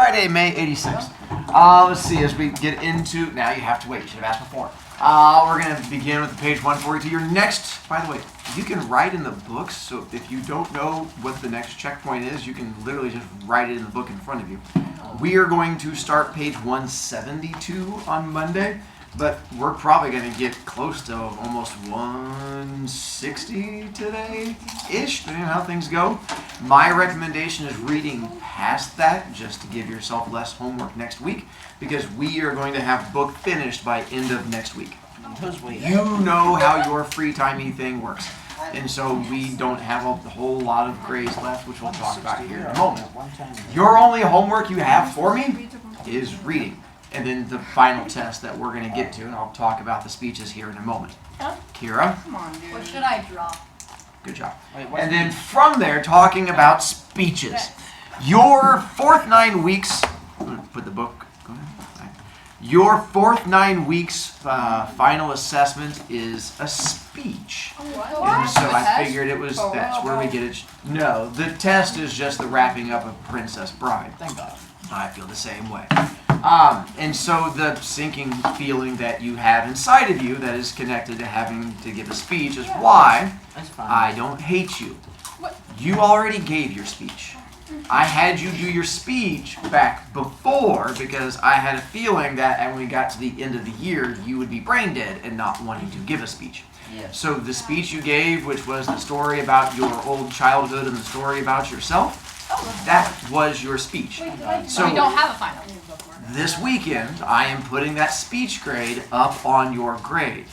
Friday, May 86th. Let's see, as we get into, now you have to wait, you should have asked before. We're going to begin with page 142. Your next, by the way, you can write in the books, so if you don't know what the next checkpoint is, you can literally just write it in the book in front of you. We are going to start page 172 on Monday, but we're probably going to get close to almost 160 today-ish, depending on how things go. My recommendation is reading past that, just to give yourself less homework next week, because we are going to have book finished by end of next week. You know how your free timey thing works. And so we don't have a whole lot of grades left, which we'll talk about here in a moment. Your only homework you have for me is reading. And then the final test that we're going to get to, and I'll talk about the speeches here in a moment. Kira? Come on, dude. What should I draw? Good job. And then from there, talking about speeches. Your fourth 9 weeks, I'm going to put the book, go ahead. Your fourth 9 weeks final assessment is a speech. And so I figured it was, that's where we get it. No, the test is just the wrapping up of Princess Bride. Thank God. I feel the same way. And so the sinking feeling that you have inside of you that is connected to having to give a speech is why I don't hate you. You already gave your speech. I had you do your speech back before because I had a feeling that when we got to the end of the year, you would be brain dead and not wanting to give a speech. Yes. So the speech you gave, which was the story about your old childhood and the story about yourself, that was your speech. So we don't have a final. This weekend, I am putting that speech grade up on your grade.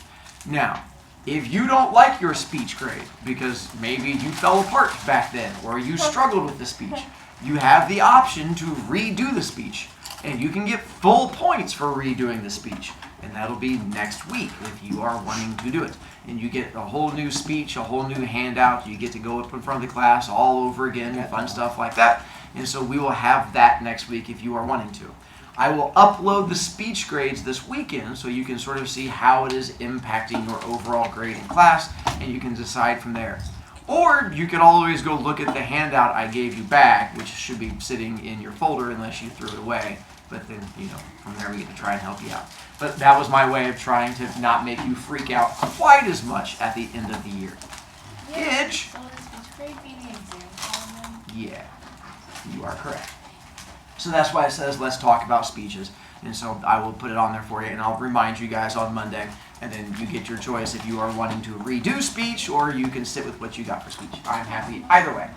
Now, if you don't like your speech grade, because maybe you fell apart back then, or you struggled with the speech, you have the option to redo the speech. And you can get full points for redoing the speech. And that'll be next week if you are wanting to do it. And you get a whole new speech, a whole new handout. You get to go up in front of the class all over again, fun stuff like that. And so we will have that next week if you are wanting to. I will upload the speech grades this weekend so you can sort of see how it is impacting your overall grade in class, and you can decide from there. Or you could always go look at the handout I gave you back, which should be sitting in your folder unless you threw it away. But then, you know, from there we get to try and help you out. But that was my way of trying to not make you freak out quite as much at the end of the year. Itch. So is speech grade being the exam column? Yeah, you are correct. So that's why it says let's talk about speeches. And so I will put it on there for you, and I'll remind you guys on Monday. And then you get your choice if you are wanting to redo speech or you can sit with what you got for speech. I'm happy either way.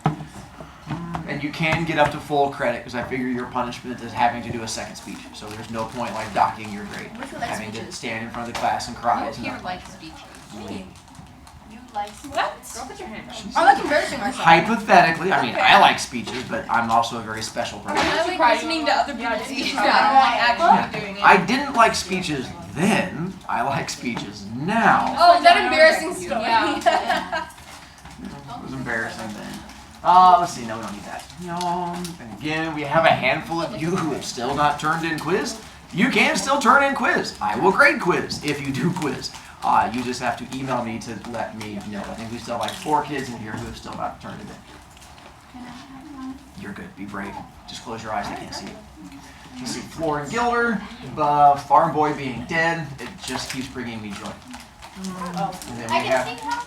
And you can get up to full credit because I figure your punishment is having to do a second speech. So there's no point like docking your grade. Having to stand in front of the class and cry. Who here likes speeches? You like What? Girl, put your hand up. I like embarrassing myself. Hypothetically, I mean, I like speeches, but I'm also a very special person. I like listening to other people's speeches. I don't like actually doing it. I didn't like speeches then. I like speeches now. Oh, that embarrassing story. Yeah. It was embarrassing then. Let's see. No, we don't need that. And again, we have a handful of you who have still not turned in quiz. You can still turn in quiz. I will grade quiz if you do quiz. You just have to email me to let me know. I think we still have like 4 kids in here who have still not turned it in. You're good. Be brave. Just close your eyes. I can't see it. You see Floor and Gilder, Farm Boy being dead. It just keeps bringing me joy. And then we have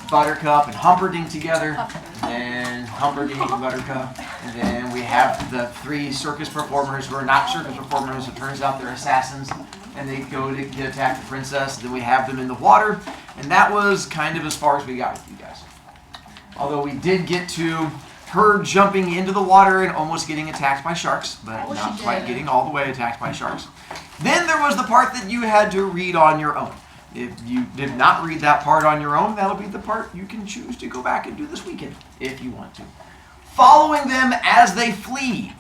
Buttercup and Humperdinck together. And then Humperdinck and Buttercup. And then we have the 3 circus performers who are not circus performers. It turns out they're assassins. And they go to attack the princess. Then we have them in the water. And that was kind of as far as we got with you guys. Although we did get to her jumping into the water and almost getting attacked by sharks, but not quite getting all the way attacked by sharks. Then there was the part that you had to read on your own. If you did not read that part on your own, that'll be the part you can choose to go back and do this weekend, if you want to. Following them as they flee.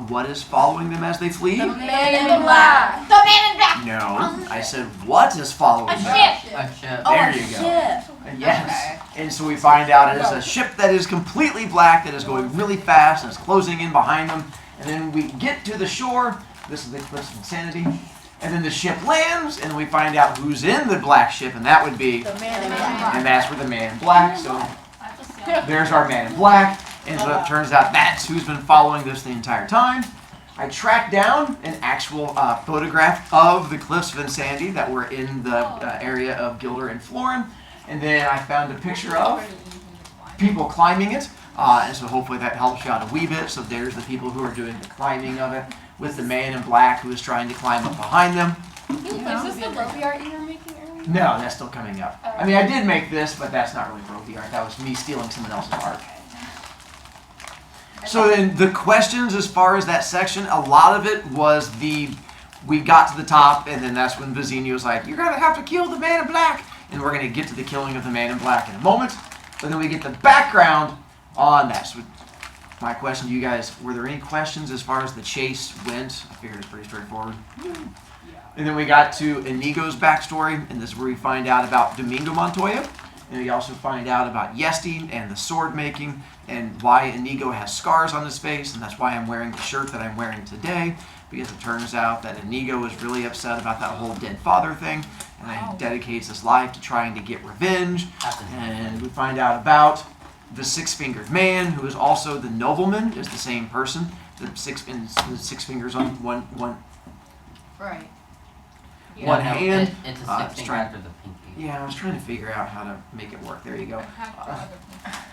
What is following them as they flee? The man in black. The man in black. No, I said what is following them? A ship. There you go. Yes. And so we find out it is a ship that is completely black, that is going really fast, and is closing in behind them. And then we get to the shore. This is the Eclipse of Insanity. And then the ship lands, and we find out who's in the black ship, and that would be, The man in black. and that's where the man in black. So there's our man in black. And so it turns out that's who's been following this the entire time. I tracked down an actual photograph of the cliffs of Insanity that were in the area of Gilder and Florin, and then I found a picture of people climbing it, and so hopefully that helps you out a wee bit. So there's the people who are doing the climbing of it, with the man in black who is trying to climb up behind them. Is this the Brovy art you were making earlier? No, that's still coming up. I mean, I did make this, but that's not really Brovy art. That was me stealing someone else's art. So then the questions as far as that section, a lot of it was we got to the top, and then that's when Vizzini was like, you're going to have to kill the man in black. And we're going to get to the killing of the man in black in a moment. But then we get the background on that. So my question to you guys, were there any questions as far as the chase went? I figured it's pretty straightforward. And then we got to Inigo's backstory, and this is where we find out about Domingo Montoya. And we also find out about Yesti and the sword making, and why Inigo has scars on his face, and that's why I'm wearing the shirt that I'm wearing today, because it turns out that Inigo is really upset about that whole dead father thing, and he dedicates his life to trying to get revenge. And we find out about the six-fingered man, who is also the nobleman, is the same person. The six fingers on one Right. one hand. It's a 6 finger after the pinky. Yeah, I was trying to figure out how to make it work. There you go.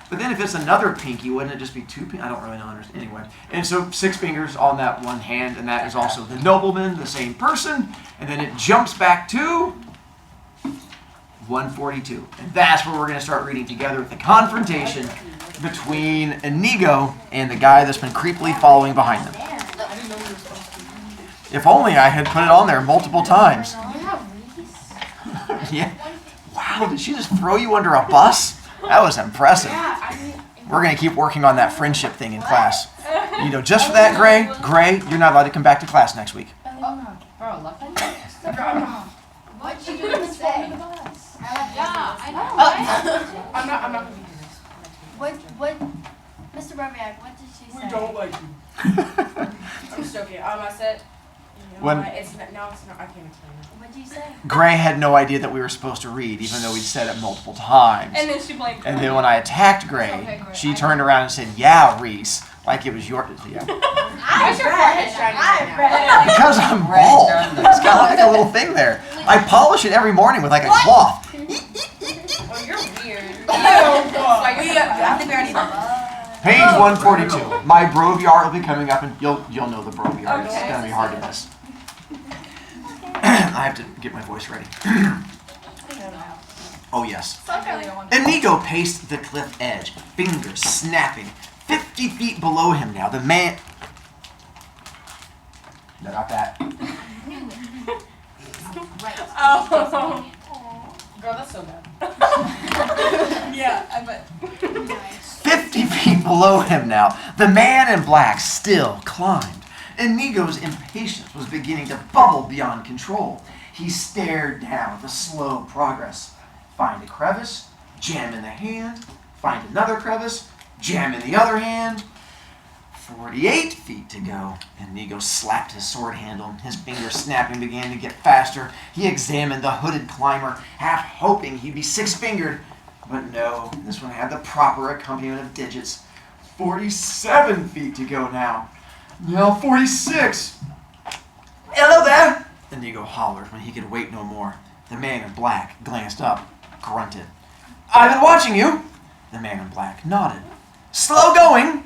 But then if it's another pinky, wouldn't it just be 2 pinky? I don't really know. Anyway. And so 6 fingers on that one hand, and that is also the nobleman, the same person. And then it jumps back to 142. And that's where we're going to start reading together with the confrontation between Inigo and the guy that's been creepily following behind them. If only I had put it on there multiple times. Yeah. Wow, did she just throw you under a bus? That was impressive. We're going to keep working on that friendship thing in class. You know, just for that, Gray, you're not allowed to come back to class next week. Bro, lucky. What'd you do to say? Yeah, I know. I'm not gonna do this. What, Mr. Broviak, what did she say? We don't like you. I'm just joking. I said, you know, When- I can't explain it. What'd you say? Gray had no idea that we were supposed to read, even though we'd said it multiple times. And then she blamed And then when I attacked Gray, she turned around and said, yeah, Reese, like it was your... Yeah. Where's your forehead shining right now? Because I'm bald. It's got like a little thing there. I polish it every morning with like a cloth. Oh, you're weird. I think we already know. Page 142. My Brovy art will be coming up, and you'll know the Brovy art. It's Okay. going to be hard to miss. I have to get my voice ready. Oh, yes. Inigo paced the cliff edge, fingers snapping. 50 feet below him now, the man... No, not that. Oh. Girl, that's so bad. Yeah, I bet. 50 feet below him now, the man in black still climbed. Inigo's impatience was beginning to bubble beyond control. He stared down with a slow progress. Find a crevice, jam in the hand. Find another crevice, jam in the other hand. 48 feet to go. Inigo slapped his sword handle. His fingers snapping began to get faster. He examined the hooded climber, half hoping he'd be 6-fingered. But no, this one had the proper accompaniment of digits. 47 feet to go now. Now 46. Hello there, Inigo hollered when he could wait no more. The man in black glanced up, grunted. I've been watching you. The man in black nodded. Slow going.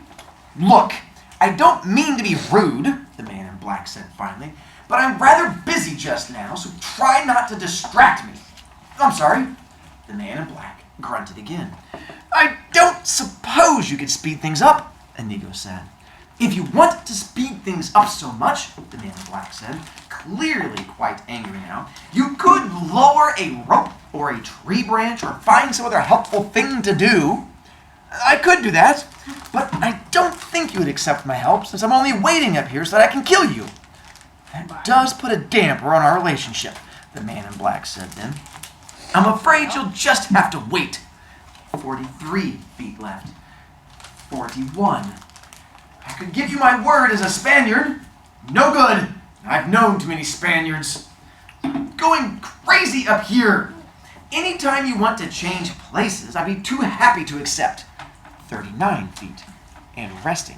Look, I don't mean to be rude, the man in black said finally, but I'm rather busy just now, so try not to distract me. I'm sorry. The man in black grunted again. I don't suppose you could speed things up, Inigo said. If you want to speed things up so much, the man in black said, clearly quite angry now, you could lower a rope or a tree branch or find some other helpful thing to do. I could do that, but I don't think you would accept my help since I'm only waiting up here so that I can kill you. That does put a damper on our relationship, the man in black said then. I'm afraid you'll just have to wait. 43 feet left. 41. I could give you my word as a Spaniard. No good. I've known too many Spaniards. I'm going crazy up here. Anytime you want to change places, I'd be too happy to accept. 39 feet. And resting.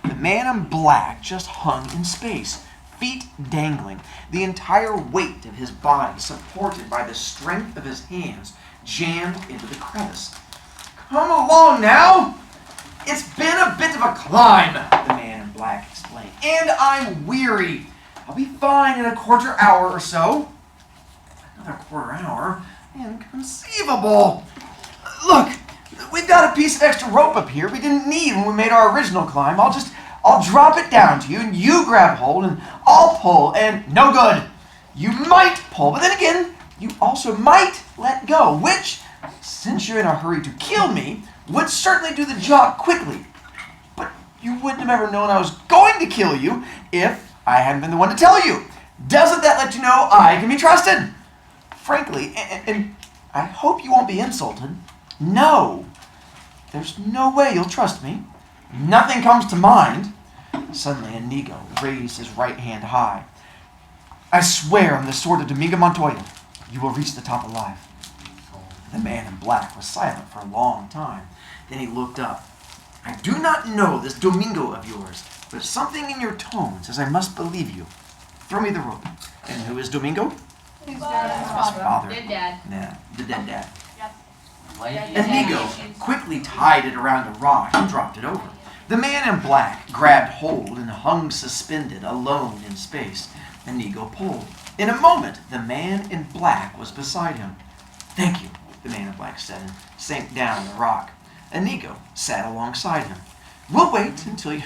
The man in black just hung in space, feet dangling, the entire weight of his body supported by the strength of his hands jammed into the crevice. "Come along now! It's been a bit of a climb," the man in black explained, "and I'm weary. I'll be fine in a quarter hour or so." Another quarter hour? Inconceivable. "Look, we've got a piece of extra rope up here we didn't need when we made our original climb. I'll drop it down to you, and you grab hold, and I'll pull, and no good. You might pull, but then again, you also might let go, which, since you're in a hurry to kill me, would certainly do the job quickly. But you wouldn't have ever known I was going to kill you if I hadn't been the one to tell you. Doesn't that let you know I can be trusted? Frankly, and I hope you won't be insulted, no. There's no way you'll trust me. Nothing comes to mind." Suddenly, Inigo raised his right hand high. "I swear on the sword of Domingo Montoya, you will reach the top alive." The man in black was silent for a long time. Then he looked up. "I do not know this Domingo of yours, but something in your tone says I must believe you. Throw me the rope." "And who is Domingo?" His "His father." Dead dad. Yeah, the dead dad. Yep. Inigo quickly tied it around a rock and dropped it over. The man in black grabbed hold and hung suspended, alone in space. Inigo pulled. In a moment, the man in black was beside him. "Thank you," the man in black said, and sank down on the rock. Inigo sat alongside him. "We'll wait until you..."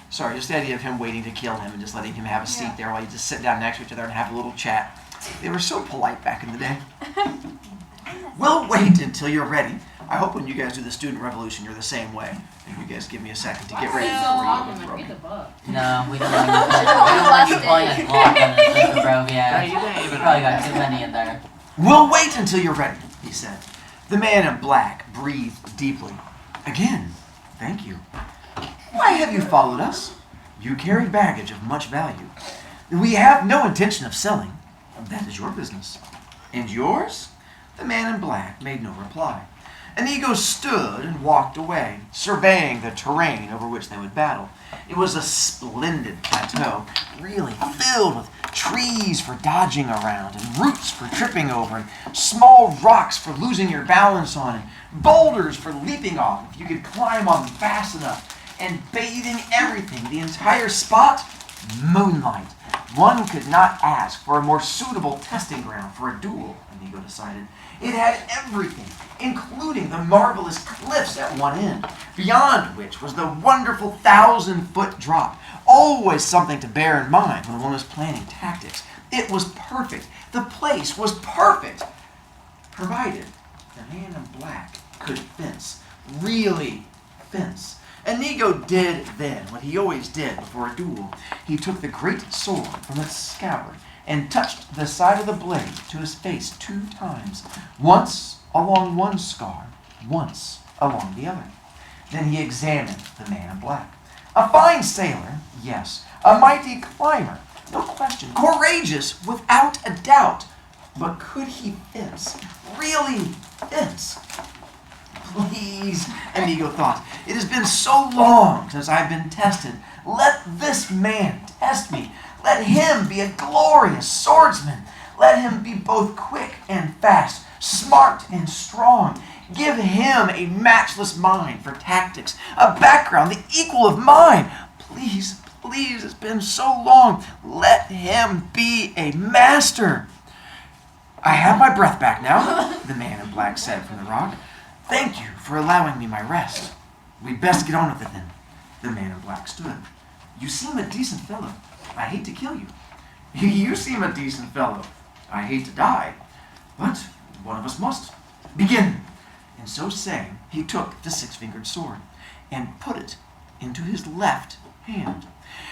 Sorry, just the idea of him waiting to kill him and just letting him have a seat there while you just sit down next to each other and have a little chat. They were so polite back in the day. "We'll wait until you're ready. I hope when you guys do the student revolution, you're the same way. And you guys give me a second to get ready before you overthrow me." Read the book. No, we don't let you play a block on this, Mr. Brovicast. You probably got too many in there. "We'll wait until you're ready," he said. The man in black breathed deeply. "Again, thank you. Why have you followed us? You carry baggage of much value. We have no intention of selling. That is your business." "And yours?" The man in black made no reply. Inigo stood and walked away, surveying the terrain over which they would battle. It was a splendid plateau, really filled with trees for dodging around, and roots for tripping over, and small rocks for losing your balance on, and boulders for leaping off if you could climb on them fast enough, and bathing everything, the entire spot, moonlight. One could not ask for a more suitable testing ground for a duel, Inigo decided. It had everything, including the marvelous cliffs at one end, beyond which was the wonderful 1,000-foot drop. Always something to bear in mind when one was planning tactics. It was perfect. The place was perfect, provided the man in black could fence. Really fence. Inigo did then what he always did before a duel. He took the great sword from its scabbard and touched the side of the blade to his face 2 times, once along one scar, once along the other. Then he examined the man in black. A fine sailor, yes. A mighty climber, no question. Courageous, without a doubt. But could he fence? Really fence? Please, Inigo thought. It has been so long since I've been tested. Let this man test me. Let him be a glorious swordsman. Let him be both quick and fast, smart and strong. Give him a matchless mind for tactics, a background the equal of mine. Please, please, it's been so long. Let him be a master. I have my breath back now, the man in black said from the rock. Thank you for allowing me my rest. We'd best get on with it then. The man in black stood. You seem a decent fellow. I hate to kill you. You seem a decent fellow. I hate to die. But one of us must. Begin. And so saying, he took the 6-fingered sword and put it into his left hand.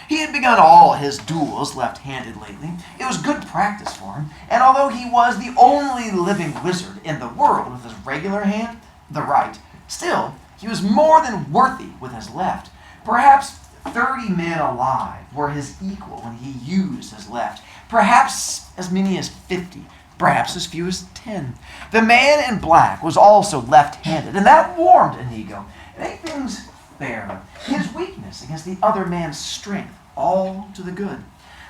He had begun all his duels left-handed lately. It was good practice for him, and although he was the only living wizard in the world with his regular hand, the right, still, he was more than worthy with his left. Perhaps 30 men alive were his equal when he used his left. Perhaps as many as 50. Perhaps as few as 10. The man in black was also left-handed, and that warmed Inigo. It made things cupbearer, his weakness against the other man's strength, all to the good.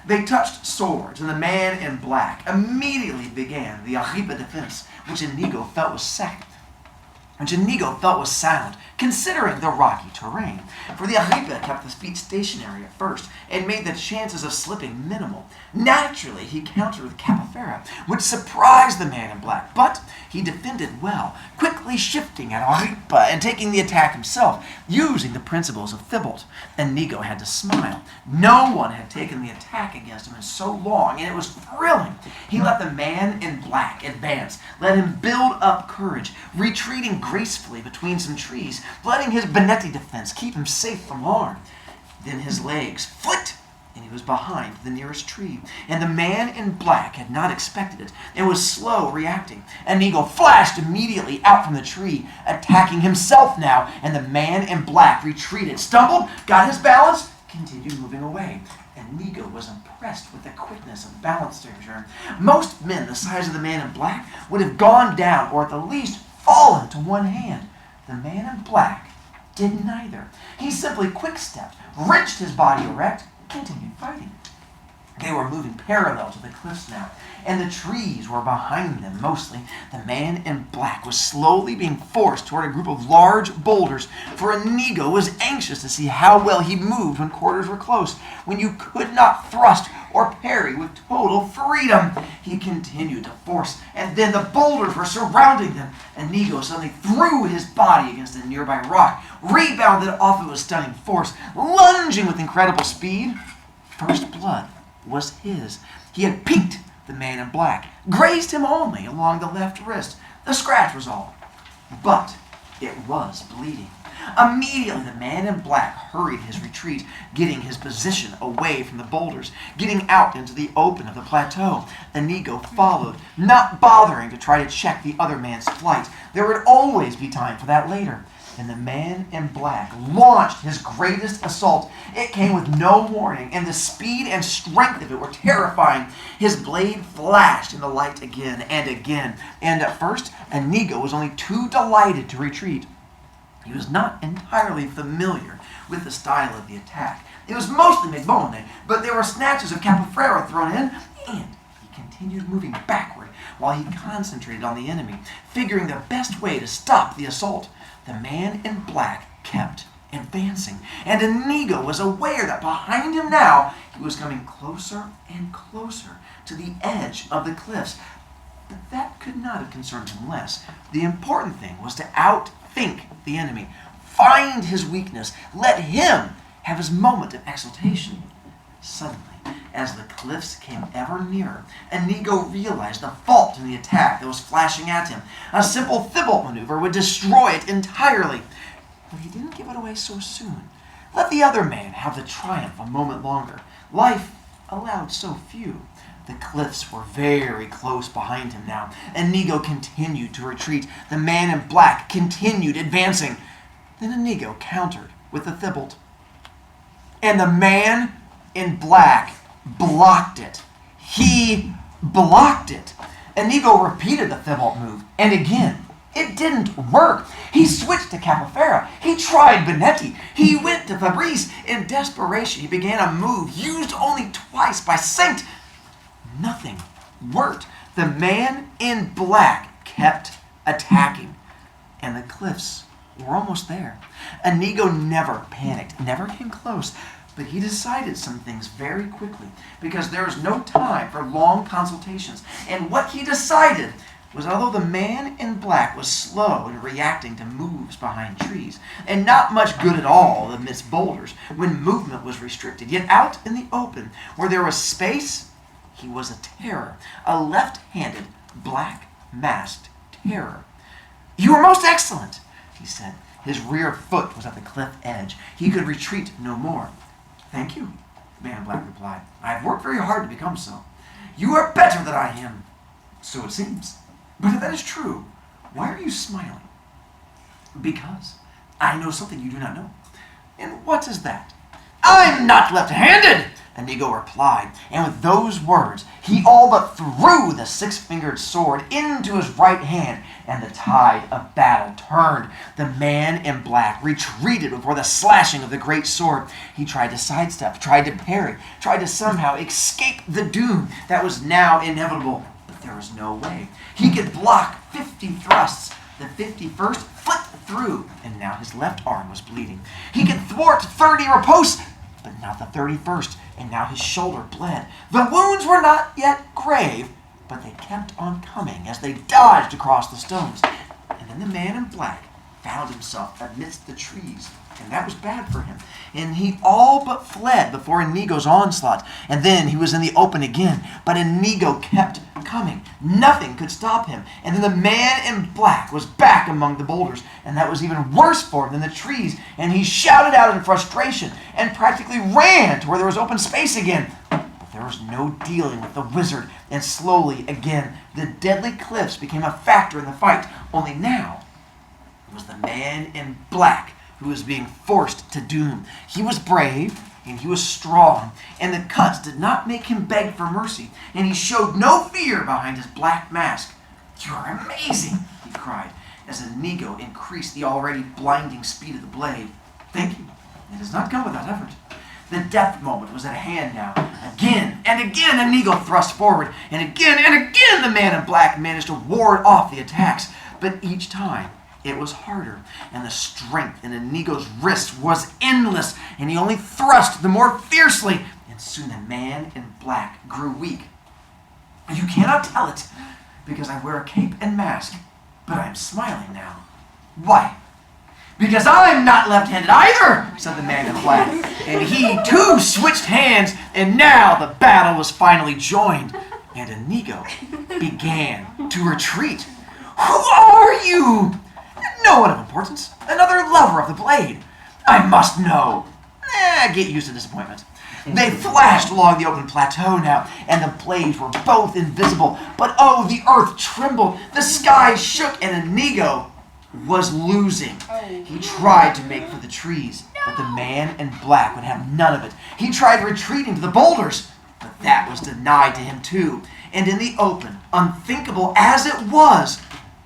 They touched swords, and the man in black immediately began the Agrippa defense, which Inigo felt was sound, considering the rocky terrain. For the Agrippa kept the speed stationary at first, and made the chances of slipping minimal. Naturally, he countered with Capofera, which surprised the man in black, but he defended well, quickly shifting at Agrippa and taking the attack himself, using the principles of Thibault. Inigo had to smile. No one had taken the attack against him in so long, and it was thrilling. He let the man in black advance, let him build up courage, retreating gracefully between some trees, letting his Benetti defense keep him safe from harm. Then his legs flicked, and he was behind the nearest tree. And the man in black had not expected it, and was slow reacting. Inigo flashed immediately out from the tree, attacking himself now, and the man in black retreated, stumbled, got his balance, continued moving away. Inigo was impressed with the quickness of balance turn. Most men the size of the man in black would have gone down, or at the least fallen to one hand. The man in black did neither. He simply quick-stepped, wrenched his body erect, continued fighting. They were moving parallel to the cliffs now, and the trees were behind them mostly. The man in black was slowly being forced toward a group of large boulders, for Inigo was anxious to see how well he moved when quarters were close, when you could not thrust or parry with total freedom. He continued to force, and then the boulders were surrounding them. Inigo suddenly threw his body against a nearby rock, rebounded off it with stunning force, lunging with incredible speed. First blood was his. He had pinked the man in black, grazed him only along the left wrist. The scratch was all, but it was bleeding. Immediately the man in black hurried his retreat, getting his position away from the boulders, getting out into the open of the plateau. Inigo followed, not bothering to try to check the other man's flight. There would always be time for that later. And the man in black launched his greatest assault. It came with no warning, and the speed and strength of it were terrifying. His blade flashed in the light again and again, and at first Inigo was only too delighted to retreat. He was not entirely familiar with the style of the attack. It was mostly Megbone, but there were snatches of Capofera thrown in, and he continued moving backward while he concentrated on the enemy, figuring the best way to stop the assault. The man in black kept advancing, and Inigo was aware that behind him now he was coming closer and closer to the edge of the cliffs. But that could not have concerned him less. The important thing was to outthink the enemy, find his weakness, let him have his moment of exultation. Suddenly, as the cliffs came ever nearer, Inigo realized the fault in the attack that was flashing at him. A simple Thibault maneuver would destroy it entirely. But he didn't give it away so soon. Let the other man have the triumph a moment longer. Life allowed so few. The cliffs were very close behind him now. Inigo continued to retreat. The man in black continued advancing. Then Inigo countered with the Thibault. And the man in black blocked it. He blocked it. Inigo repeated the Thibault move, and again, it didn't work. He switched to Capofera. He tried Benetti. He went to Fabrice. In desperation, he began a move used only twice by Saint. Nothing worked. The man in black kept attacking, and the cliffs were almost there. Inigo never panicked, never came close, but he decided some things very quickly because there was no time for long consultations. And what he decided was, although the man in black was slow in reacting to moves behind trees, and not much good at all amidst boulders when movement was restricted, yet out in the open where there was space, he was a terror, a left-handed, black-masked terror. "You are most excellent," he said. His rear foot was at the cliff edge. He could retreat no more. "Thank you," the man in black replied. "I have worked very hard to become so." "You are better than I am." "So it seems. But if that is true, why are you smiling?" "Because I know something you do not know." "And what is that?" "I'm not left-handed!" Inigo replied, and with those words, he all but threw the six-fingered sword into his right hand, and the tide of battle turned. The man in black retreated before the slashing of the great sword. He tried to sidestep, tried to parry, tried to somehow escape the doom that was now inevitable, but there was no way. He could block 50 thrusts. The 51st flipped through, and now his left arm was bleeding. He could thwart 30 riposts, but not the 31st, and now his shoulder bled. The wounds were not yet grave, but they kept on coming as they dodged across the stones. And then the man in black found himself amidst the trees, and that was bad for him. And he all but fled before Inigo's onslaught, and then he was in the open again. But Inigo kept coming. Nothing could stop him. And then the man in black was back among the boulders, and that was even worse for him than the trees. And he shouted out in frustration and practically ran to where there was open space again. But there was no dealing with the wizard, and slowly again the deadly cliffs became a factor in the fight. Only now it was the man in black who was being forced to doom. He was brave, and he was strong, and the cuts did not make him beg for mercy, and he showed no fear behind his black mask. "You are amazing," he cried, as Inigo increased the already blinding speed of the blade. "Thank you. It has not come without effort." The death moment was at hand now. Again and again Inigo thrust forward, and again the man in black managed to ward off the attacks, but each time it was harder, and the strength in Inigo's wrist was endless, and he only thrust the more fiercely, and soon the man in black grew weak. "You cannot tell it, because I wear a cape and mask, but I am smiling now." "Why?" "Because I'm not left-handed either," said the man in black, and he too switched hands, and now the battle was finally joined, and Inigo began to retreat. "Who are you?" "No one of importance. Another lover of the blade." "I must know." Get used to disappointment." They flashed along the open plateau now, and the blades were both invisible. But oh, the earth trembled, the sky shook, and Inigo was losing. He tried to make for the trees, but the man in black would have none of it. He tried retreating to the boulders, but that was denied to him too. And in the open, unthinkable as it was,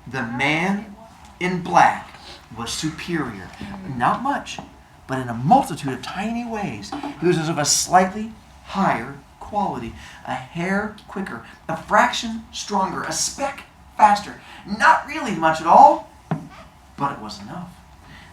the man in black was superior. Not much, but in a multitude of tiny ways. He was of a slightly higher quality, a hair quicker, a fraction stronger, a speck faster. Not really much at all, but it was enough.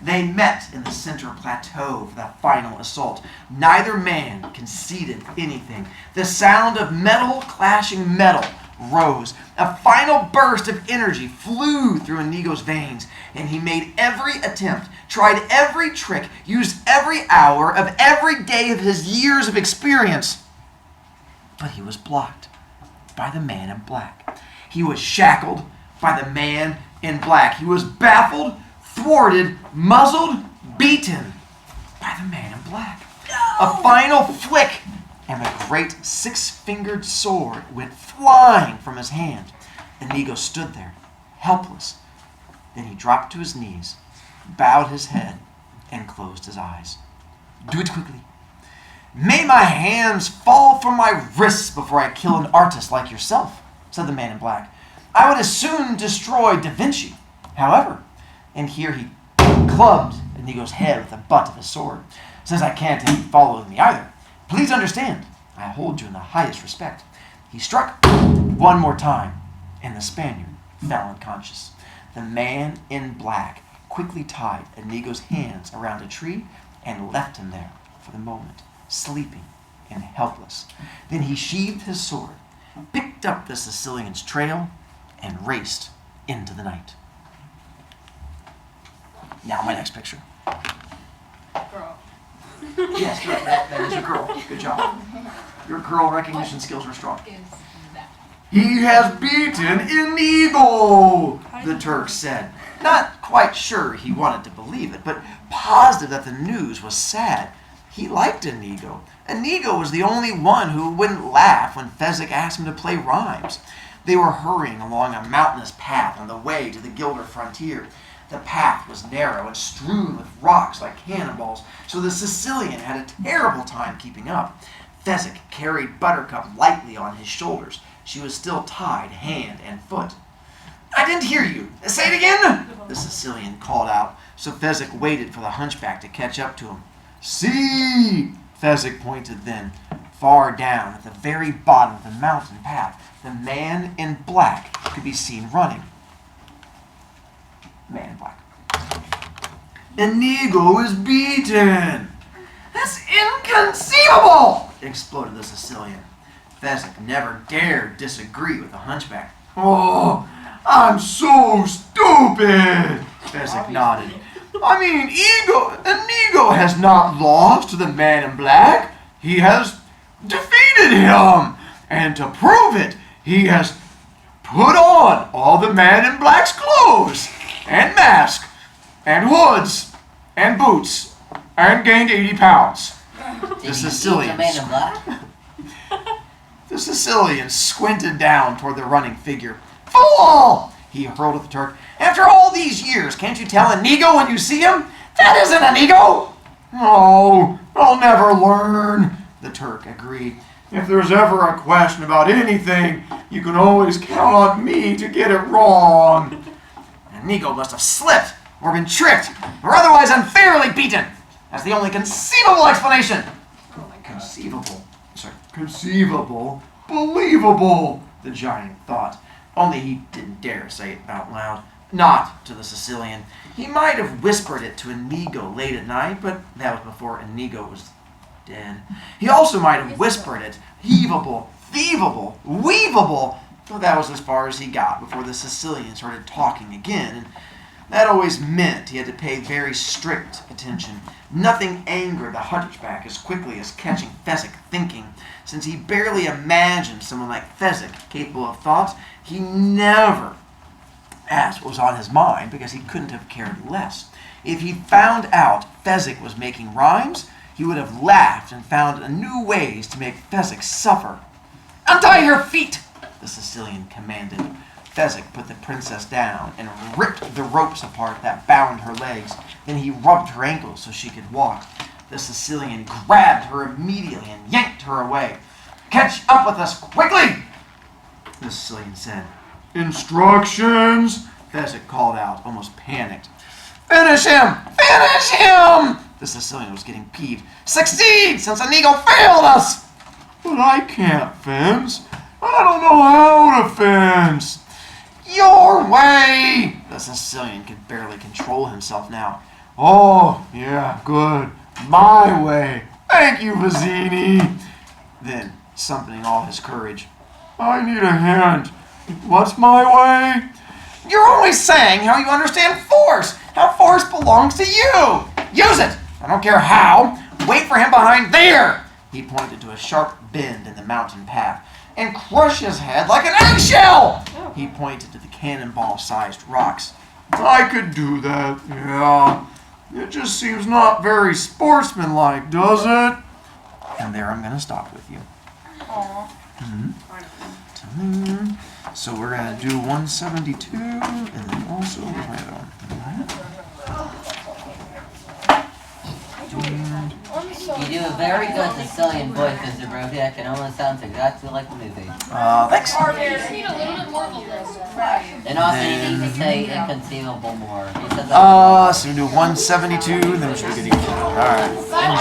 They met in the center plateau for the final assault. Neither man conceded anything. The sound of metal clashing metal rose. A final burst of energy flew through Inigo's veins, and he made every attempt, tried every trick, used every hour of every day of his years of experience. But he was blocked by the man in black. He was shackled by the man in black. He was baffled, thwarted, muzzled, beaten by the man in black. A final flick, and the great six-fingered sword went flying from his hand. Inigo stood there, helpless. Then he dropped to his knees, bowed his head, and closed his eyes. "Do it quickly. May my hands fall from my wrists before I kill an artist like yourself," said the man in black. "I would as soon destroy Da Vinci. However," and here he clubbed Inigo's head with the butt of his sword, "since I can't follow me either, please understand, I hold you in the highest respect." He struck one more time, and the Spaniard fell unconscious. The man in black quickly tied Inigo's hands around a tree and left him there for the moment, sleeping and helpless. Then he sheathed his sword, picked up the Sicilian's trail, and raced into the night. Now my next picture. Girl. Yes, that is a girl. Good job. Your girl recognition skills were strong. "He has beaten Inigo," the Turk said. Not quite sure he wanted to believe it, but positive that the news was sad. He liked Inigo. Inigo was the only one who wouldn't laugh when Fezzik asked him to play rhymes. They were hurrying along a mountainous path on the way to the Gilder frontier. The path was narrow and strewn with rocks like cannonballs, so the Sicilian had a terrible time keeping up. Fezzik carried Buttercup lightly on his shoulders. She was still tied hand and foot. "I didn't hear you. Say it again," the Sicilian called out, so Fezzik waited for the hunchback to catch up to him. "See!" Fezzik pointed then. Far down at the very bottom of the mountain path, the man in black could be seen running. Man in black. "Inigo is beaten!" "That's inconceivable!" exploded the Sicilian. Fezzik never dared disagree with the hunchback. "Oh, I'm so stupid!" Fezzik nodded. "I mean, Inigo has not lost to the man in black. He has defeated him. And to prove it, he has put on all the man in black's clothes, and mask, and hoods, and boots, and gained 80 pounds. Did he beat the man in black? The Sicilian squinted down toward the running figure. "Fool!" he hurled at the Turk. "After all these years, can't you tell Inigo when you see him? That isn't Inigo!" "Oh, I'll never learn," the Turk agreed. "If there's ever a question about anything, you can always count on me to get it wrong." "Inigo must have slipped, or been tricked, or otherwise unfairly beaten. That's the only conceivable explanation." Conceivable, believable, the giant thought. Only he didn't dare say it out loud. Not to the Sicilian. He might have whispered it to Inigo late at night, but that was before Inigo was dead. He also might have whispered it, heavable, thievable, weavable, but that was as far as he got before the Sicilian started talking again, and that always meant he had to pay very strict attention. Nothing angered the hunchback as quickly as catching Fezzik thinking. Since he barely imagined someone like Fezzik capable of thought, he never asked what was on his mind because he couldn't have cared less. If he found out Fezzik was making rhymes, he would have laughed and found new ways to make Fezzik suffer. "Untie your feet!" the Sicilian commanded. Fezzik put the princess down and ripped the ropes apart that bound her legs. Then he rubbed her ankles so she could walk. The Sicilian grabbed her immediately and yanked her away. "Catch up with us quickly!" the Sicilian said. "Instructions!" Fezzik called out, almost panicked. "Finish him! Finish him!" The Sicilian was getting peeved. "Succeed, since Inigo failed us!" "But I can't fence. I don't know how to fence." "Your way!" The Sicilian could barely control himself now. "Oh, yeah, good. My way. Thank you, Vizzini." Then, summoning all his courage, "I need a hint. What's my way?" "You're always saying how you understand force, how force belongs to you. Use it. I don't care how. Wait for him behind there." He pointed to a sharp bend in the mountain path. "And crush his head like an eggshell." He pointed to the cannonball-sized rocks. "I could do that, yeah. It just seems not very sportsmanlike, does it?" And there I'm going to stop with you. Aww. So we're going to do 172, and then also right on. You do a very good Sicilian voice, Mr. Brovicast, and almost sounds exactly like the movie. Thanks. You just need a little bit more of a list. And also you need to say inconceivable more. He says that So we do 172, and then we should be good to go. All right.